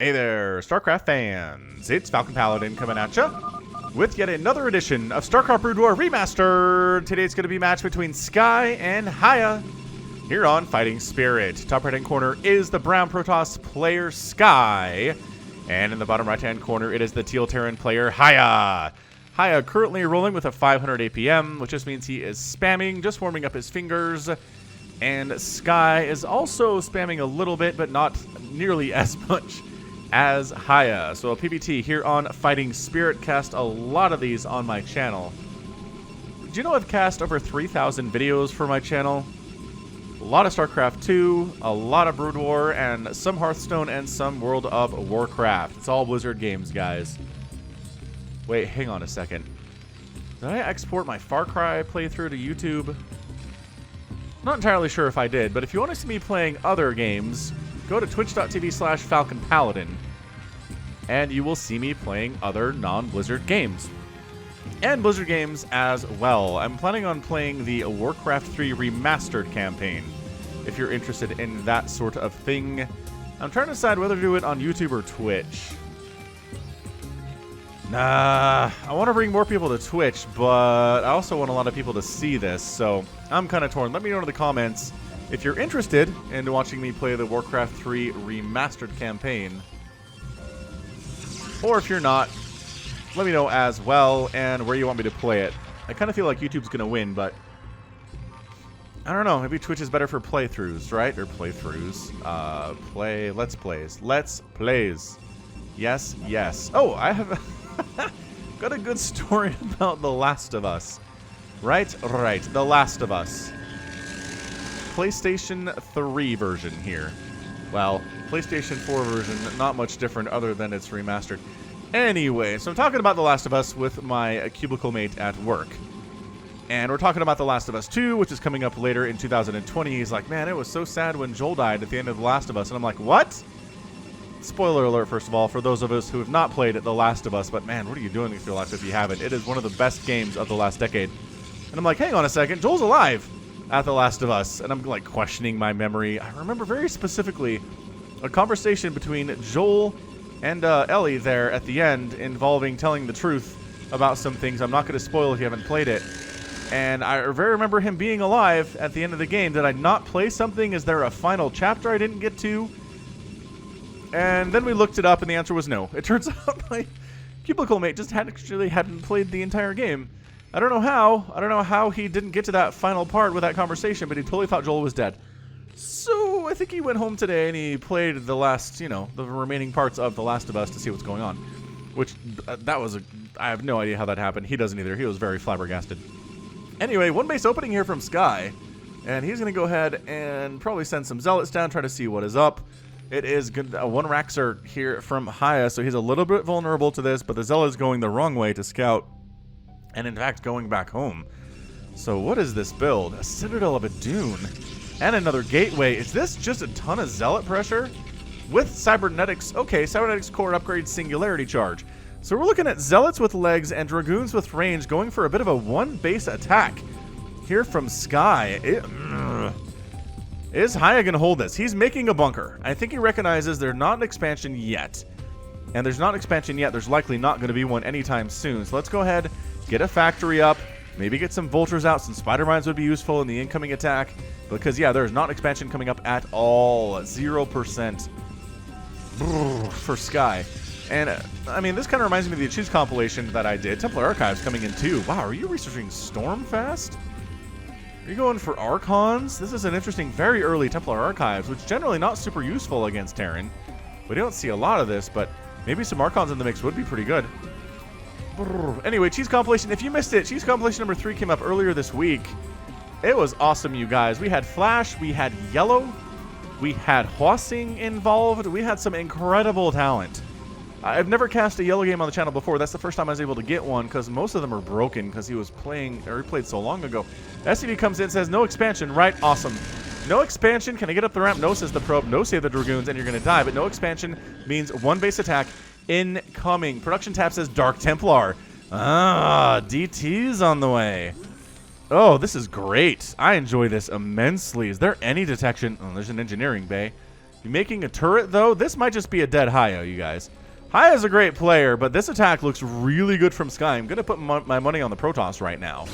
Hey there, StarCraft fans! It's Falcon Paladin coming at ya with yet another edition of StarCraft Brood War Remastered. Today it's going to be a match between Sky and Hiya here on Fighting Spirit. Top right-hand corner is the brown Protoss player Sky, and in the bottom right-hand corner it is the teal Terran player Hiya. Hiya currently rolling with a 500 APM, which just means he is spamming, just warming up his fingers. And Sky is also spamming a little bit, but not nearly as much as Hiya. So a PvT here on Fighting Spirit. Cast a lot of these on my channel. Do you know I've cast over 3,000 videos for my channel? A lot of StarCraft 2, a lot of Brood War, and some Hearthstone and some World of Warcraft. It's all Blizzard games, guys. Wait, hang on a second. Did I export my Far Cry playthrough to YouTube? Not entirely sure if I did, but if you want to see me playing other games, go to twitch.tv/FalconPaladin, and you will see me playing other non-Blizzard games. And Blizzard games as well. I'm planning on playing the Warcraft 3 Remastered campaign, if you're interested in that sort of thing. I'm trying to decide whether to do it on YouTube or Twitch. Nah, I want to bring more people to Twitch, but I also want a lot of people to see this, so I'm kind of torn. Let me know in the comments if you're interested in watching me play the Warcraft 3 Remastered campaign. Or if you're not, let me know as well, and where you want me to play it. I kind of feel like YouTube's going to win, but I don't know. Maybe Twitch is better for playthroughs, right? Or playthroughs. Let's plays. Let's plays. Yes, yes. Oh, I have got a good story about The Last of Us. Right, The Last of Us. PlayStation 3 version here. Well, PlayStation 4 version, not much different other than it's remastered. Anyway, so I'm talking about The Last of Us with my cubicle mate at work. And we're talking about The Last of Us 2, which is coming up later in 2020. He's like, man, it was so sad when Joel died at the end of The Last of Us. And I'm like, what? Spoiler alert, first of all, for those of us who have not played The Last of Us. But man, what are you doing with your life if you haven't? It is one of the best games of the last decade. And I'm like, hang on a second, Joel's alive at The Last of Us. And I'm like questioning my memory. I remember very specifically a conversation between Joel and Ellie there at the end involving telling the truth about some things. I'm not going to spoil if you haven't played it. And I very remember him being alive at the end of the game. Did I not play something? Is there a final chapter I didn't get to? And then we looked it up and the answer was no. It turns out my cubicle mate just hadn't played the entire game. I don't know how he didn't get to that final part with that conversation, but he totally thought Joel was dead. So I think he went home today and he played the last, the remaining parts of The Last of Us to see what's going on. Which, I have no idea how that happened. He doesn't either. He was very flabbergasted. Anyway, one base opening here from Sky. And he's going to go ahead and probably send some Zealots down, try to see what is up. It is good. One Raxer here from Hiya, so he's a little bit vulnerable to this, but the Zealot is going the wrong way to scout. And in fact, going back home. So what is this build? A Citadel of a Dune. And another Gateway. Is this just a ton of Zealot pressure? With Cybernetics. Okay, Cybernetics core upgrade Singularity Charge. So we're looking at Zealots with legs and Dragoons with range going for a bit of a one base attack here from Sky. Is Hiya going to hold this? He's making a bunker. I think he recognizes there's not an expansion yet. And there's not an expansion yet. There's likely not going to be one anytime soon. So let's go ahead, get a factory up, maybe get some vultures out. Some spider mines would be useful in the incoming attack. Because, yeah, there's not an expansion coming up at all. 0% for Sky. And, I mean, this kind of reminds me of the Choose compilation that I did. Templar Archives coming in too. Wow, are you researching Stormfast? Are you going for Archons? This is an interesting, very early Templar Archives, which generally not super useful against Terran. We don't see a lot of this, but maybe some Archons in the mix would be pretty good. Anyway, Cheese Compilation, if you missed it, Cheese Compilation number 3 came up earlier this week. It was awesome, you guys. We had Flash, we had Yellow, we had Hwasing involved, we had some incredible talent. I've never cast a Yellow game on the channel before. That's the first time I was able to get one because most of them are broken because he was playing, or he played so long ago. SCV comes in and says, no expansion, right? Awesome. No expansion. Can I get up the ramp? No, says the probe. No, save the Dragoons, and you're going to die. But no expansion means one base attack incoming. Production tab says Dark Templar. Ah, DT's on the way. Oh, this is great. I enjoy this immensely. Is there any detection? Oh, there's an engineering bay. Making a turret, though, this might just be a dead Hiya, you guys. Hiya's a great player, but this attack looks really good from Sky. I'm going to put my money on the Protoss right now.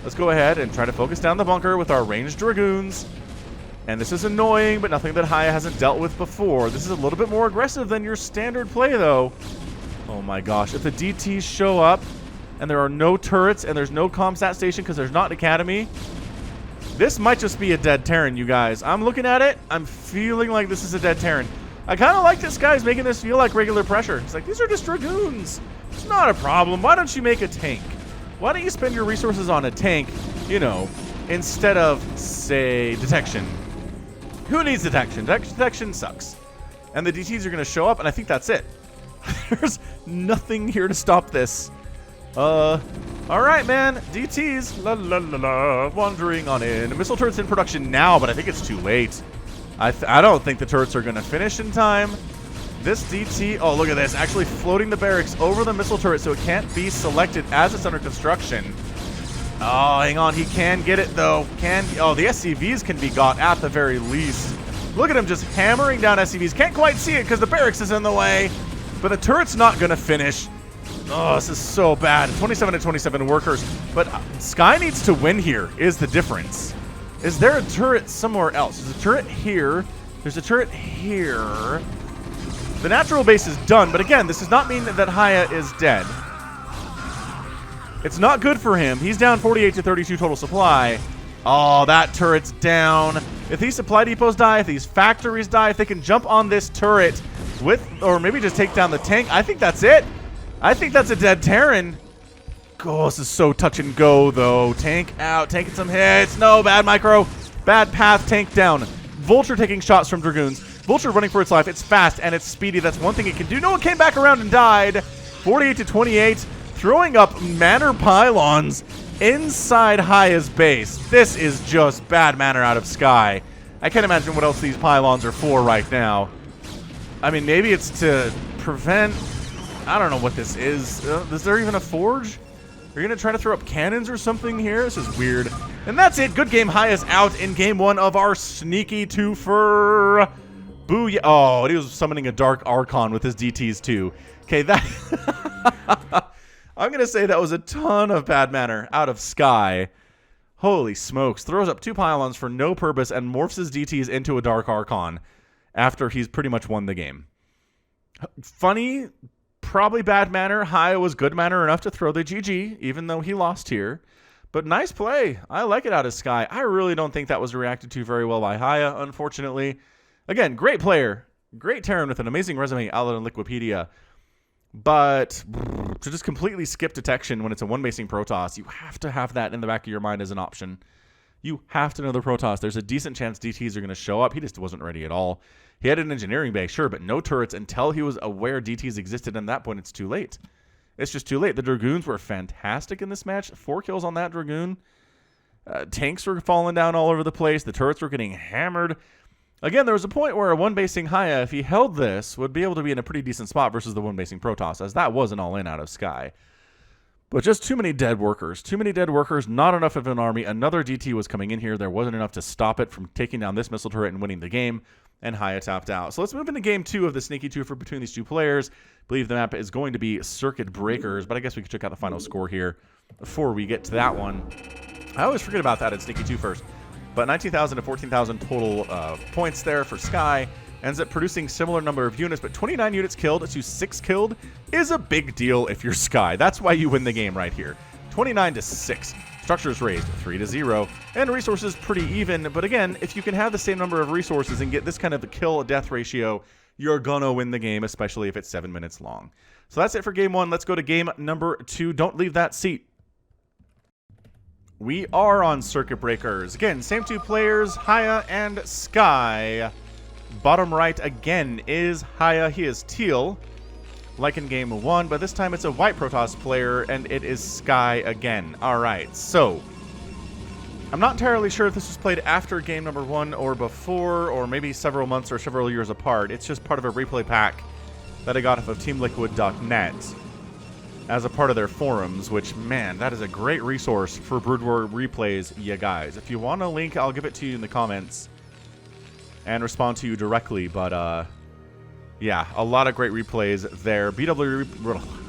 Let's go ahead and try to focus down the bunker with our ranged Dragoons. And this is annoying, but nothing that Hiya hasn't dealt with before. This is a little bit more aggressive than your standard play, though. Oh my gosh, if the DTs show up, and there are no turrets, and there's no Comsat station because there's not an academy, this might just be a dead Terran, you guys. I'm looking at it. I'm feeling like this is a dead Terran. I kind of like this guy's making this feel like regular pressure. It's like, these are just Dragoons. It's not a problem. Why don't you make a tank? Why don't you spend your resources on a tank, you know, instead of, say, detection? Who needs detection? Detection sucks. And the DTs are going to show up, and I think that's it. There's nothing here to stop this. Alright, man. DTs. La la la la. Wandering on in. Missile turrets in production now, but I think it's too late. I don't think the turrets are going to finish in time. This DT... Oh, look at this. Actually floating the barracks over the missile turret so it can't be selected as it's under construction. Oh, hang on. He can get it, though. Oh, the SCVs can be got at the very least. Look at him just hammering down SCVs. Can't quite see it because the barracks is in the way. But the turret's not going to finish. Oh, this is so bad. 27 to 27 workers. But Sky needs to win here is the difference. Is there a turret somewhere else? There's a turret here. There's a turret here. The natural base is done. But again, this does not mean that Hiya is dead. It's not good for him. He's down 48 to 32 total supply. Oh, that turret's down. If these supply depots die, if these factories die, if they can jump on this turret with, or maybe just take down the tank, I think that's it. I think that's a dead Terran. Oh, this is so touch and go, though. Tank out, taking some hits. No, bad micro. Bad path, tank down. Vulture taking shots from Dragoons. Vulture running for its life. It's fast and it's speedy. That's one thing it can do. No, it came back around and died. 48 to 28. Throwing up manor pylons inside Hiya's base. This is just bad manor out of Sky. I can't imagine what else these pylons are for right now. I mean, maybe it's to prevent... I don't know what this is. Is there even a forge? Are you going to try to throw up cannons or something here? This is weird. And that's it. Good game. Hiya's out in game one of our sneaky twofer. Booyah. Oh, and he was summoning a Dark Archon with his DTs too. Okay, that... I'm going to say that was a ton of bad manner out of Sky. Holy smokes. Throws up 2 pylons for no purpose and morphs his DTs into a Dark Archon after he's pretty much won the game. Funny... Probably bad manner. Hiya was good manner enough to throw the GG, even though he lost here. But nice play. I like it out of Sky. I really don't think that was reacted to very well by Hiya, unfortunately. Again, great player. Great Terran with an amazing resume out on Wikipedia. But to just completely skip detection when it's a one-basing Protoss, you have to have that in the back of your mind as an option. You have to know the Protoss. There's a decent chance DTs are going to show up. He just wasn't ready at all. He had an engineering bay, sure, but no turrets until he was aware DTs existed. And at that point, it's too late. It's just too late. The Dragoons were fantastic in this match. 4 kills on that Dragoon. Tanks were falling down all over the place. The turrets were getting hammered. Again, there was a point where a one-basing Hiya, if he held this, would be able to be in a pretty decent spot versus the one-basing Protoss, as that was an all-in out of Sky. But just too many dead workers. Too many dead workers, not enough of an army. Another DT was coming in here. There wasn't enough to stop it from taking down this missile turret and winning the game. And Hiya tapped out. So let's move into game 2 of the sneaky twofer between these two players. I believe the map is going to be Circuit Breakers, but I guess we could check out the final score here before we get to that one. I always forget about that in sneaky two first. But 19,000 to 14,000 total points there for Sky. Ends up producing similar number of units, but 29 units killed to 6 killed is a big deal if you're Sky. That's why you win the game right here. 29 to 6. Structures raised 3 to 0, and resources pretty even. But again, if you can have the same number of resources and get this kind of a kill-death ratio, you're gonna win the game, especially if it's 7 minutes long. So that's it for game 1. Let's go to game number 2. Don't leave that seat. We are on Circuit Breakers. Again, same 2 players, Hiya and Sky. Bottom right again is Hiya. He is teal, like in game 1, but this time it's a white Protoss player, and it is Sky again. Alright, so I'm not entirely sure if this was played after game number 1 or before, or maybe several months or several years apart. It's just part of a replay pack that I got off of teamliquid.net as a part of their forums, which, man, that is a great resource for Brood War replays, you guys. If you want a link, I'll give it to you in the comments. and respond to you directly. But yeah, a lot of great replays there.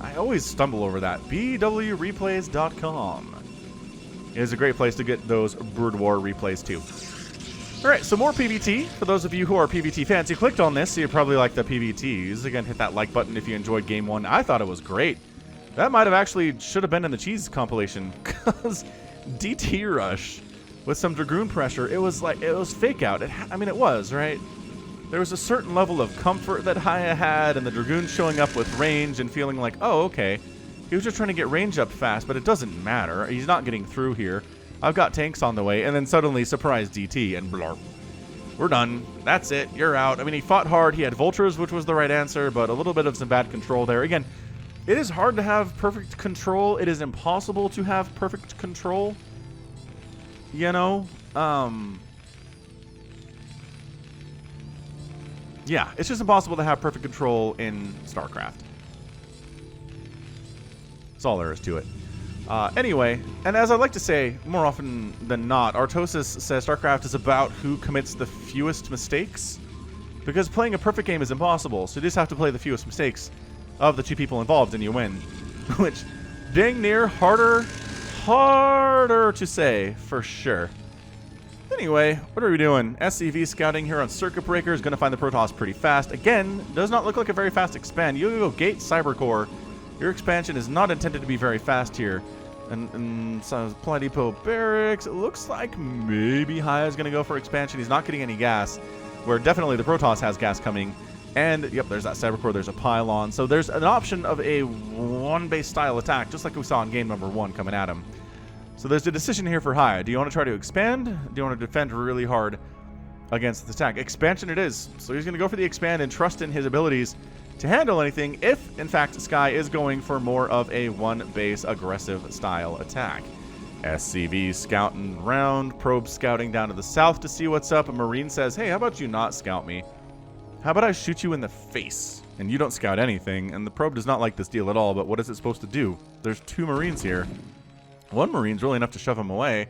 I always stumble over that. bwreplays.com is a great place to get those Brood War replays too. Alright, so more PvT. For those of you who are PvT fans, you clicked on this, so you probably like the PvTs. Again, hit that like button if you enjoyed Game 1. I thought it was great. That might have actually should have been in the cheese compilation, because DT Rush with some Dragoon pressure, it was fake out. I mean, it was, right? There was a certain level of comfort that Hiya had, and the Dragoon showing up with range and feeling like, oh, okay. He was just trying to get range up fast, but it doesn't matter. He's not getting through here. I've got tanks on the way, and then suddenly, surprise DT, and blarp. We're done. That's it. You're out. I mean, he fought hard. He had vultures, which was the right answer, but a little bit of some bad control there. Again, it is hard to have perfect control. It is impossible to have perfect control. You know? Yeah, it's just impossible to have perfect control in StarCraft. That's all there is to it. Anyway, and as I like to say, more often than not, Artosis says StarCraft is about who commits the fewest mistakes. Because playing a perfect game is impossible, so you just have to play the fewest mistakes of the two people involved and you win. Which, dang near harder to say, for sure. Anyway, what are we doing? SCV scouting here on Circuit Breaker is going to find the Protoss pretty fast. Again, does not look like a very fast expand. You go Gate Cybercore. Your expansion is not intended to be very fast here. And so Supply Depot Barracks. It looks like maybe Hiya is going to go for expansion. He's not getting any gas, where definitely the Protoss has gas coming. And, yep, there's that Cybercore. There's a pylon. So there's an option of a one-base style attack, just like we saw in game number 1 coming at him. So there's a decision here for Hiya. Do you want to try to expand? Do you want to defend really hard against the attack? Expansion it is. So he's going to go for the expand and trust in his abilities to handle anything if, in fact, Sky is going for more of a one-base aggressive style attack. SCV scouting around, probe scouting down to the south to see what's up. A Marine says, hey, how about you not scout me? How about I shoot you in the face and you don't scout anything? And the probe does not like this deal at all, but what is it supposed to do? There's 2 Marines here. 1 Marine's really enough to shove him away.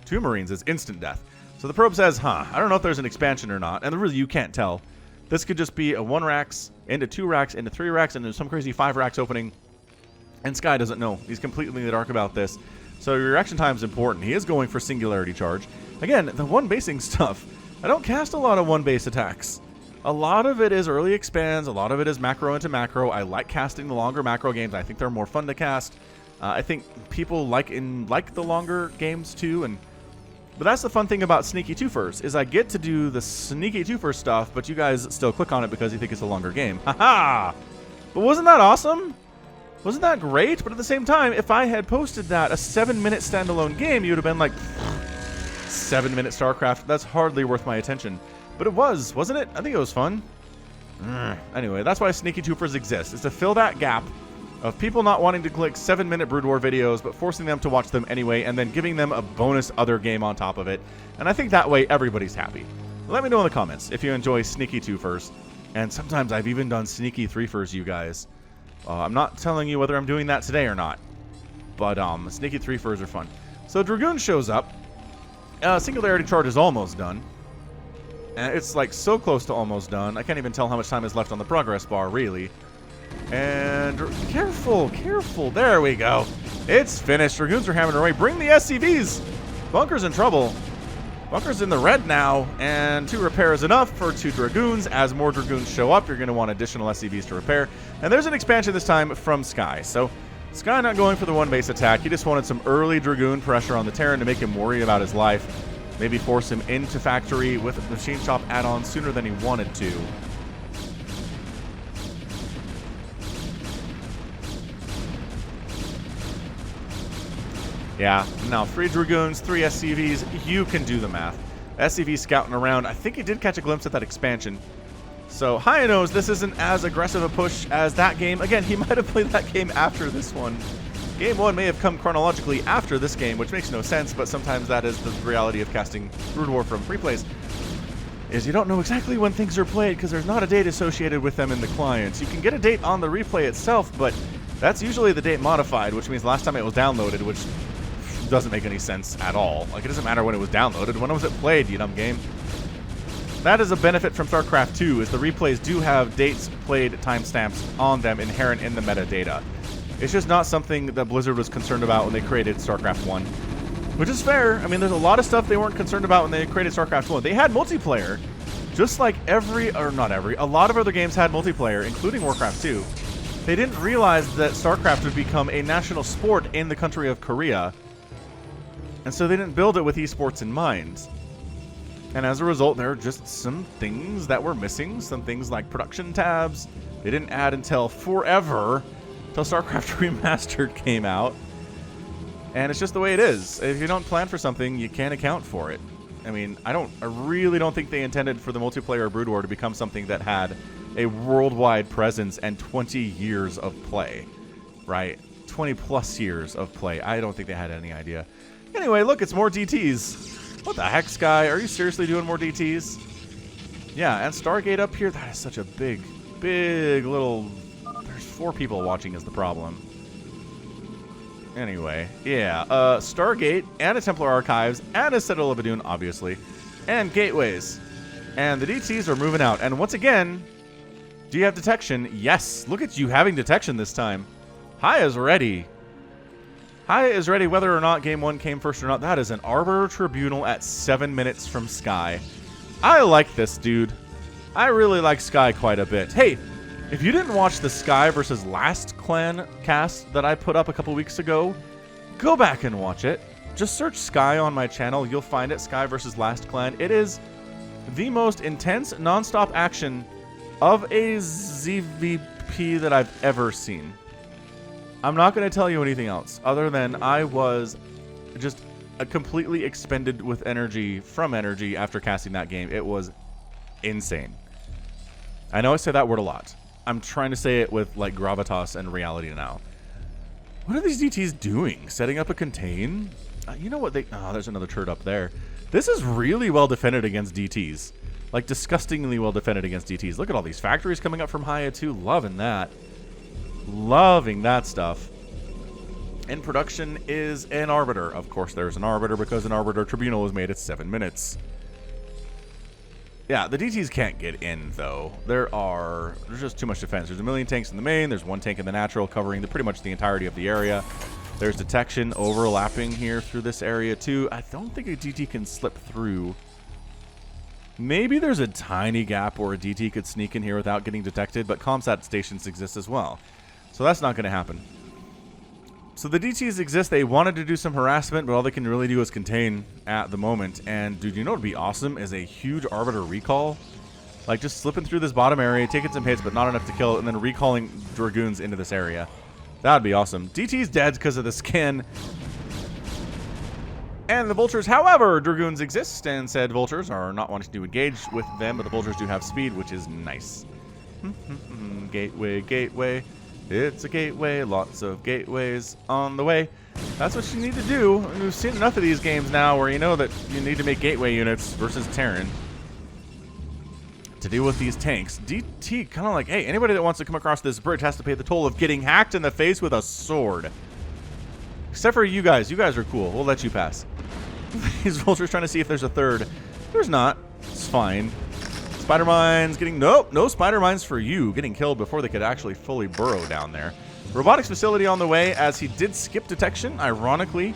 2 Marines is instant death. So the probe says, I don't know if there's an expansion or not. And really, you can't tell. This could just be a 1 racks into 2 racks into 3 racks, and there's some crazy 5 racks opening. And Sky doesn't know. He's completely in the dark about this. So your reaction time is important. He is going for Singularity Charge. Again, the 1-basing stuff. I don't cast a lot of 1-base attacks. A lot of it is early expands. A lot of it is macro into macro. I like casting the longer macro games. I think they're more fun to cast. I think people like the longer games too. But that's the fun thing about Sneaky Twofers, is I get to do the Sneaky Twofer stuff, but you guys still click on it because you think it's a longer game. Haha! But wasn't that awesome? Wasn't that great? But at the same time, if I had posted that, a 7-minute standalone game, you'd have been like, 7-minute StarCraft, that's hardly worth my attention. But it was, wasn't it? I think it was fun. Anyway, that's why Sneaky Twofers exist, is to fill that gap of people not wanting to click 7-minute Brood War videos, but forcing them to watch them anyway, and then giving them a bonus other game on top of it. And I think that way everybody's happy. Let me know in the comments if you enjoy Sneaky Twofers. And sometimes I've even done Sneaky Threefers, you guys. I'm not telling you whether I'm doing that today or not. But Sneaky Threefers are fun. So Dragoon shows up. Singularity Charge is almost done. And it's like so close to almost done. I can't even tell how much time is left on the progress bar, really. And careful, careful. There we go. It's finished. Dragoons are hammering away. Bring the SCVs. Bunker's in trouble. Bunker's in the red now. And 2 repair is enough for 2 Dragoons. As more Dragoons show up, you're going to want additional SCVs to repair. And there's an expansion this time from Sky. So Sky not going for the 1-base attack. He just wanted some early Dragoon pressure on the Terran to make him worry about his life. Maybe force him into factory with a machine shop add-on sooner than he wanted to. Yeah, now 3 Dragoons, 3 SCVs, you can do the math. SCV scouting around. I think he did catch a glimpse at that expansion. So Hiya knows this isn't as aggressive a push as that game. Again, he might have played that game after this one. Game 1 may have come chronologically after this game, which makes no sense, but sometimes that is the reality of casting Brood War from replays, is you don't know exactly when things are played because there's not a date associated with them in the clients. You can get a date on the replay itself, but that's usually the date modified, which means last time it was downloaded, which doesn't make any sense at all. Like, it doesn't matter when it was downloaded. When was it played, you dumb game? That is a benefit from StarCraft 2, is the replays do have dates played timestamps on them inherent in the metadata. It's just not something that Blizzard was concerned about when they created StarCraft 1. Which is fair. I mean, there's a lot of stuff they weren't concerned about when they created StarCraft 1. They had multiplayer, just like a lot of other games had multiplayer, including Warcraft 2. They didn't realize that StarCraft would become a national sport in the country of Korea. And so they didn't build it with esports in mind. And as a result, there are just some things that were missing. Some things like production tabs. They didn't add until forever, until StarCraft Remastered came out. And it's just the way it is. If you don't plan for something, you can't account for it. I mean, I really don't think they intended for the multiplayer Brood War to become something that had a worldwide presence and 20 years of play. Right? 20 plus years of play. I don't think they had any idea. Anyway, look, it's more DTs. What the heck, Sky? Are you seriously doing more DTs? Yeah, and Stargate up here, that is such a big little... There's 4 people watching is the problem. Anyway, yeah, Stargate, and a Templar Archives, and a Citadel of Adun, obviously, and gateways. And the DTs are moving out. And once again, do you have detection? Yes, look at you having detection this time. Hiya's ready. Hiya is ready whether or not Game 1 came first or not. That is an Arbiter Tribunal at 7 minutes from Sky. I like this, dude. I really like Sky quite a bit. Hey, if you didn't watch the Sky versus Last Clan cast that I put up a couple weeks ago, go back and watch it. Just search Sky on my channel. You'll find it, Sky versus Last Clan. It is the most intense, non-stop action of a ZVP that I've ever seen. I'm not going to tell you anything else other than I was just completely expended with energy after casting that game. It was insane. I know I say that word a lot. I'm trying to say it with like gravitas and reality now. What are these DTs doing? Setting up a contain? You know what they... Oh, there's another turret up there. This is really well defended against DTs. Like disgustingly well defended against DTs. Look at all these factories coming up from Hiya too. Loving that. Loving that stuff. In production is an Arbiter. Of course there's an Arbiter because an Arbiter Tribunal was made at 7 minutes. Yeah, the DTs can't get in, though. There's just too much defense. There's a million tanks in the main. There's 1 tank in the natural covering pretty much the entirety of the area. There's detection overlapping here through this area, too. I don't think a DT can slip through. Maybe there's a tiny gap where a DT could sneak in here without getting detected, but ComSat stations exist as well. So that's not going to happen. So the DTs exist. They wanted to do some harassment, but all they can really do is contain at the moment. And dude, you know what would be awesome is a huge Arbiter recall. Like just slipping through this bottom area, taking some hits, but not enough to kill it, and then recalling Dragoons into this area. That would be awesome. DT's dead because of the skin. And the Vultures, however, Dragoons exist, and said Vultures are not wanting to engage with them, but the Vultures do have speed, which is nice. Gateway, gateway. It's a gateway, lots of gateways on the way. That's what you need to do. We've seen enough of these games now where you know that you need to make gateway units versus Terran to deal with these tanks. DT kind of like, hey, anybody that wants to come across this bridge has to pay the toll of getting hacked in the face with a sword. Except for you guys. You guys are cool. We'll let you pass. These Vultures trying to see if there's a third. There's not. It's fine. Spider mines getting... Nope, no spider mines for you. Getting killed before they could actually fully burrow down there. Robotics facility on the way as he did skip detection. Ironically,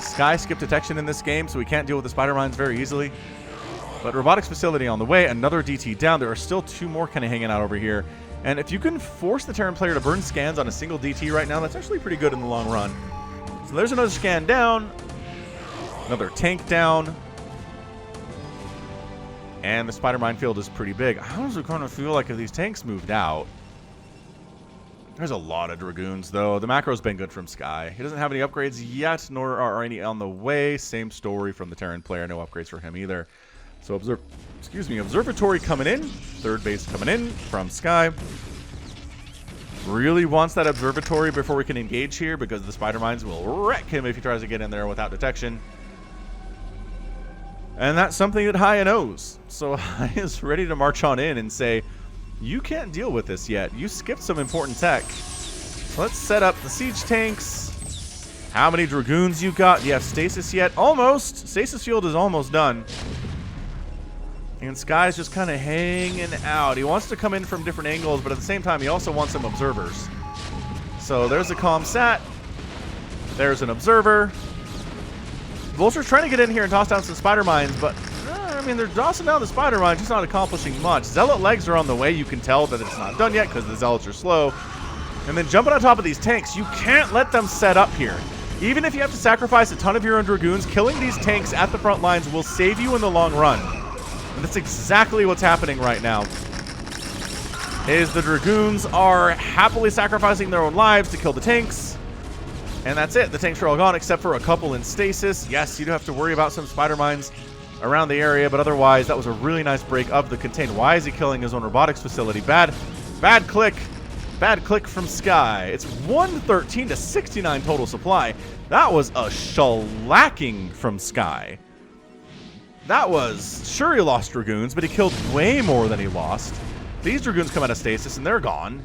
Sky skipped detection in this game, so we can't deal with the spider mines very easily. But robotics facility on the way. Another DT down. There are still 2 more kind of hanging out over here. And if you can force the Terran player to burn scans on a single DT right now, that's actually pretty good in the long run. So there's another scan down. Another tank down. And the spider minefield is pretty big. I honestly kind of feel like if these tanks moved out... There's a lot of Dragoons, though. The macro's been good from Sky. He doesn't have any upgrades yet, nor are any on the way. Same story from the Terran player. No upgrades for him either. So, Observatory coming in. Third base coming in from Sky. Really wants that Observatory before we can engage here, because the spider mines will wreck him if he tries to get in there without detection. And that's something that Hiya knows. So Hiya is ready to march on in and say, you can't deal with this yet. You skipped some important tech. Let's set up the siege tanks. How many Dragoons you got? Do you have stasis yet? Almost. Stasis field is almost done. And Sky's just kind of hanging out. He wants to come in from different angles, but at the same time, he also wants some observers. So there's a comm sat. There's an observer. Vulture's trying to get in here and toss down some spider mines, but I mean, they're tossing down the spider mines, just not accomplishing much. Zealot legs are on the way. You can tell that it's not done yet because the Zealots are slow. And then jumping on top of these tanks, you can't let them set up here. Even if you have to sacrifice a ton of your own Dragoons, killing these tanks at the front lines will save you in the long run. And that's exactly what's happening right now. Is the Dragoons are happily sacrificing their own lives to kill the tanks. And that's it. The tanks are all gone except for a couple in stasis. Yes, you do have to worry about some spider mines around the area, but otherwise that was a really nice break of the contain. Why is he killing his own robotics facility? Bad click. Bad click from Sky. It's 113 to 69 total supply. That was a shellacking from Sky. That was, sure, he lost Dragoons, but he killed way more than he lost. These Dragoons come out of stasis and they're gone.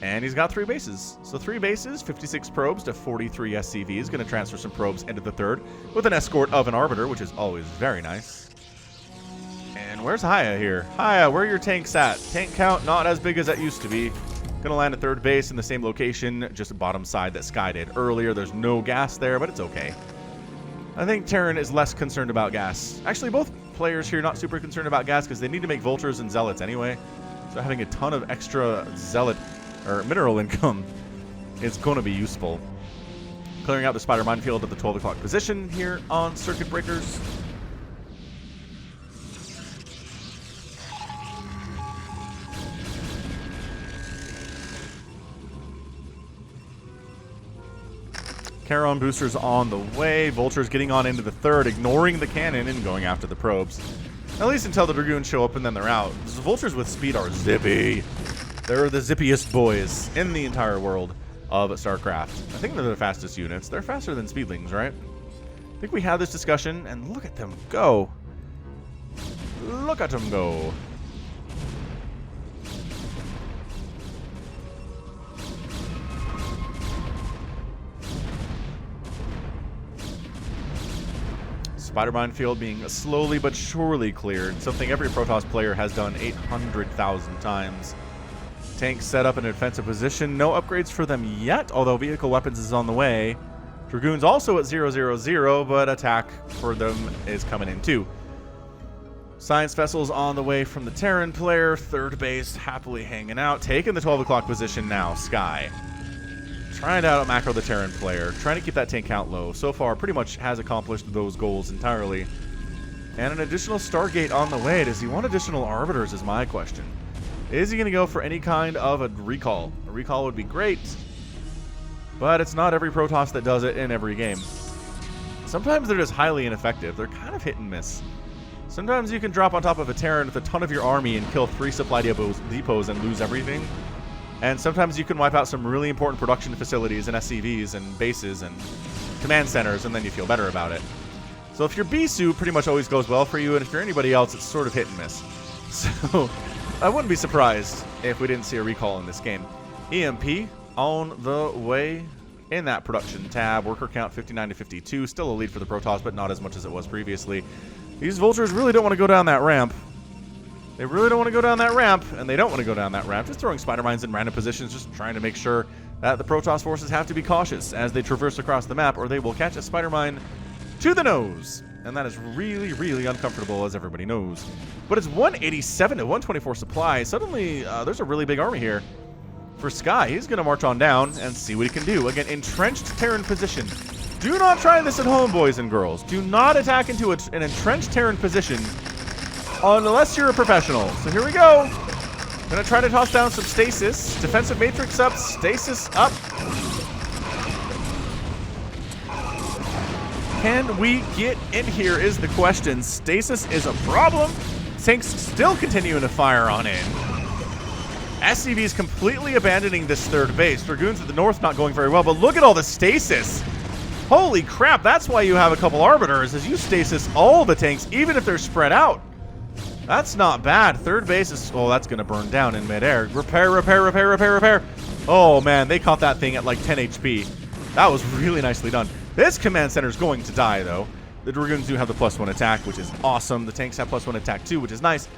And he's got 3 bases. So 3 bases, 56 probes to 43 SCVs. Going to transfer some probes into the third with an escort of an Arbiter, which is always very nice. And where's Hiya here? Hiya, where are your tanks at? Tank count not as big as that used to be. Going to land at third base in the same location, just bottom side that Sky did earlier. There's no gas there, but it's okay. I think Terran is less concerned about gas. Actually, both players here not super concerned about gas because they need to make Vultures and Zealots anyway. So having a ton of extra Zealot or mineral income is going to be useful. Clearing out the spider minefield at the 12 o'clock position here on circuit breakers. Charon boosters on the way. Vultures getting on into the third, ignoring the cannon and going after the probes. At least until the Dragoons show up and then they're out. The Vultures with speed are zippy. They're the zippiest boys in the entire world of StarCraft. I think they're the fastest units. They're faster than Speedlings, right? I think we had this discussion, and look at them go. Look at them go. Spider minefield being slowly but surely cleared, something every Protoss player has done 800,000 times. Tanks set up in a defensive position. No upgrades for them yet, although vehicle weapons is on the way. Dragoons also at 000, but attack for them is coming in too. Science vessels on the way from the Terran player. Third base happily hanging out. Taking the 12 o'clock position now, Sky. Trying to out-macro the Terran player. Trying to keep that tank count low. So far, pretty much has accomplished those goals entirely. And an additional Stargate on the way. Does he want additional Arbiters is my question. Is he going to go for any kind of a recall? A recall would be great, but it's not every Protoss that does it in every game. Sometimes they're just highly ineffective. They're kind of hit and miss. Sometimes you can drop on top of a Terran with a ton of your army and kill 3 supply depots and lose everything. And sometimes you can wipe out some really important production facilities and SCVs and bases and command centers, and then you feel better about it. So if you're Bisu, pretty much always goes well for you, and if you're anybody else, it's sort of hit and miss. So I wouldn't be surprised if we didn't see a recall in this game. EMP on the way in that production tab. Worker count 59 to 52. Still a lead for the Protoss, but not as much as it was previously. These Vultures really don't want to go down that ramp. They really don't want to go down that ramp, and they don't want to go down that ramp. Just throwing spider mines in random positions, just trying to make sure that the Protoss forces have to be cautious as they traverse across the map, or they will catch a spider mine to the nose. And that is really, really uncomfortable, as everybody knows. But it's 187 to 124 supply. Suddenly, there's a really big army here. For Sky, he's going to march on down and see what he can do. Again, entrenched Terran position. Do not try this at home, boys and girls. Do not attack into an entrenched Terran position unless you're a professional. So here we go. Going to try to toss down some stasis. Defensive matrix up, stasis up. Can we get in here is the question. Stasis is a problem. Tanks still continuing to fire on in. SCV's completely abandoning this third base. Dragoons at the north not going very well, but look at all the stasis. Holy crap, that's why you have a couple Arbiters, is you stasis all the tanks, even if they're spread out. That's not bad. Third base is, oh, that's going to burn down in midair. Repair, repair, repair, repair, repair. Oh, man, they caught that thing at like 10 HP. That was really nicely done. This command center is going to die, though. The Dragoons do have the +1 attack, which is awesome. The tanks have +1 attack too, which is nice.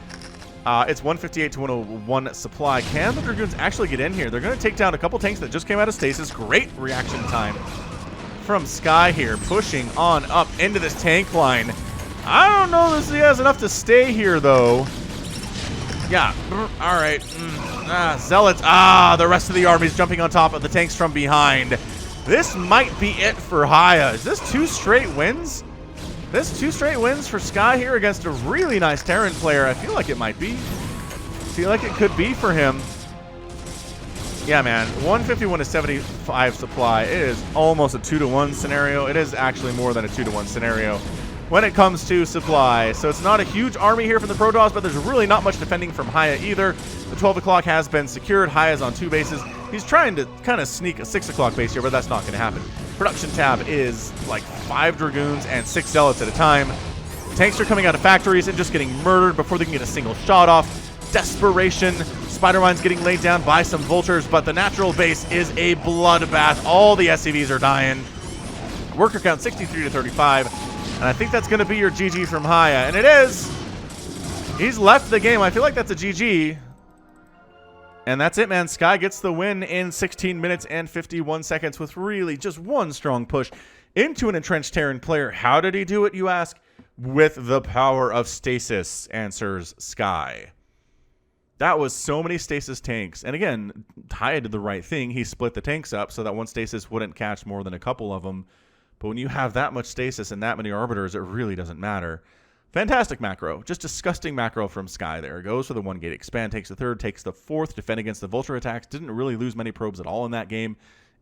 It's 158 to 101 supply. Can the Dragoons actually get in here? They're going to take down a couple tanks that just came out of stasis. Great reaction time from Sky here, pushing on up into this tank line. I don't know if he has enough to stay here, though. Yeah, all right. Zealots. The rest of the army's jumping on top of the tanks from behind. This might be it for Hiya. Is this 2 straight wins? This 2 straight wins for Sky here against a really nice Terran player. I feel like it might be. I feel like it could be for him. Yeah, man. 151 to 75 supply. It is almost a 2-to-1 scenario. It is actually more than a 2-to-1 scenario when it comes to supply. So it's not a huge army here from the Protoss, but there's really not much defending from Hiya either. The 12 o'clock has been secured. Hiya's on 2 bases. He's trying to kind of sneak a 6 o'clock base here, but that's not going to happen. Production tab is like 5 Dragoons and 6 Zealots at a time. Tanks are coming out of factories and just getting murdered before they can get a single shot off. Desperation. Spider-Mine's getting laid down by some Vultures, but the natural base is a bloodbath. All the SCVs are dying. Worker count 63 to 35. And I think that's going to be your GG from Hiya. And it is. He's left the game. I feel like that's a GG. And that's it, man. Sky gets the win in 16 minutes and 51 seconds with really just one strong push into an entrenched Terran player. How did he do it, you ask? With the power of stasis, answers Sky. That was so many stasis tanks. And again, Hiya did the right thing. He split the tanks up so that one stasis wouldn't catch more than a couple of them. But when you have that much stasis and that many arbiters, it really doesn't matter. Fantastic macro. Just disgusting macro from Sky there. Goes for the 1 gate expand, takes the 3rd, takes the 4th, defend against the Vulture attacks. Didn't really lose many probes at all in that game.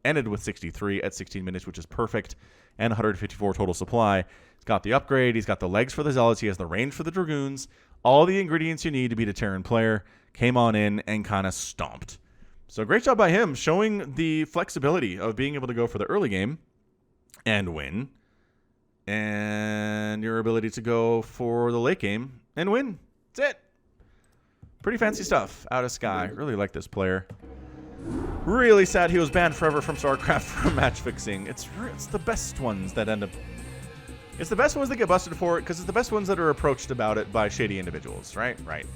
Ended with 63 at 16 minutes, which is perfect. And 154 total supply. He's got the upgrade. He's got the legs for the Zealots. He has the range for the Dragoons. All the ingredients you need to beat a Terran player. Came on in and kind of stomped. So great job by him, showing the flexibility of being able to go for the early game and win. And your ability to go for the late game and win. That's it. Pretty fancy stuff out of Sky. Really like this player. Really sad he was banned forever from StarCraft for match fixing. It's the best ones that end up... It's the best ones that get busted for it because it's the best ones that are approached about it by shady individuals, right? Right.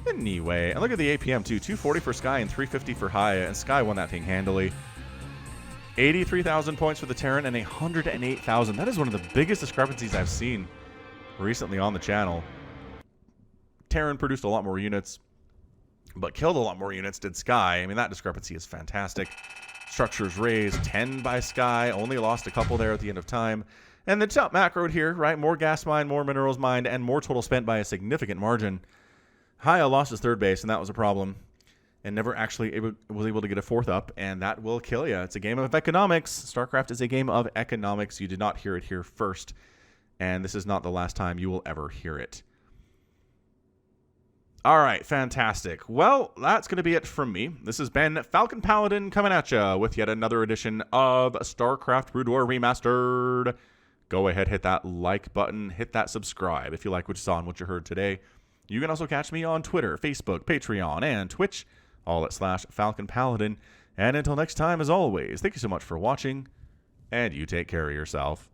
Anyway, and look at the APM too. 240 for Sky and 350 for Hiya, and Sky won that thing handily. 83,000 points for the Terran and 108,000. That is one of the biggest discrepancies I've seen recently on the channel. Terran produced a lot more units, but killed a lot more units did Sky. I mean, that discrepancy is fantastic. Structures raised 10 by Sky, only lost a couple there at the end of time. And the top macroed here, right? More gas mined, more minerals mined, and more total spent by a significant margin. Hiya lost his 3rd base, and that was a problem. And never actually was able to get a 4th up, and that will kill you. It's a game of economics. StarCraft is a game of economics. You did not hear it here first, and this is not the last time you will ever hear it. All right, fantastic. Well, that's going to be it from me. This has been Falcon Paladin coming at you with yet another edition of StarCraft Brood War Remastered. Go ahead, hit that like button, hit that subscribe if you like what you saw and what you heard today. You can also catch me on Twitter, Facebook, Patreon, and Twitch, all at /Falcon Paladin. And until next time, as always, thank you so much for watching, and you take care of yourself.